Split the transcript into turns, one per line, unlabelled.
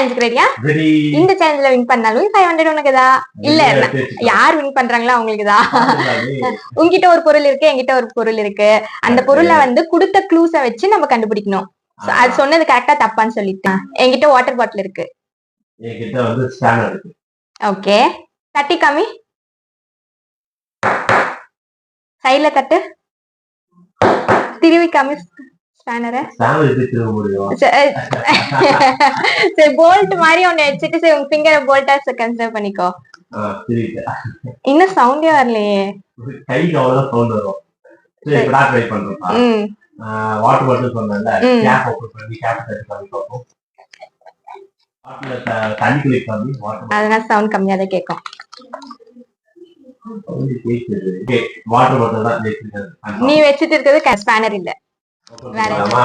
சேலஞ்சுக்கு ரெடியா? இந்த சேலஞ்சில வின் பண்ணாலும் 500 உனக்குதா? இல்ல யார் வின் பண்றாங்களோ அவங்களுக்குதா. உங்ககிட்ட ஒரு பொருள் இருக்கு, என்கிட்ட ஒரு பொருள் இருக்கு. அந்த பொருளை வந்து கொடுத்த க்ளூஸ வச்சு நம்ம கண்டுபிடிக்கணும். அது சொன்னது கரெக்டா தப்பான்னு சொல்லிட்டேன். என்கிட்ட வாட்டர் பாட்டில் இருக்கு.
என்கிட்ட வந்து ஸ்பேனர் இருக்கு.
ஓகே, தட்டி காமி. சைடுல தட்டு. திருவி காமி ஸ்பேனரை. சரி, போல்ட் மாதிரி ஒன்னு வச்சுட்டு சரி உங்க ஃபிங்கரை போல்ட்டா கன்சிடர் பண்ணிக்கோ. இன்னும் சவுண்டே வரலையே.
கைக்கு அவ்வளவுதான் சவுண்ட் வரும். சரி இப்ப ட்ரை பண்றோம். வாட்டர் பாட்டில் சொன்னேன்ல, கேப் ஓபன் பண்ணி கேப் தட்டி காமிப்போம். வாட்டர்ல தண்ணி குளி காமி.
அதனால சவுண்ட் கம்மியா தான் கேட்கும்.
வாட்டர் பாட்டில் தான் வச்சிருக்கேன்.
நீ வச்சிட்டு இருக்கிறது ஸ்பேனர் இல்ல. வேற
அப்ப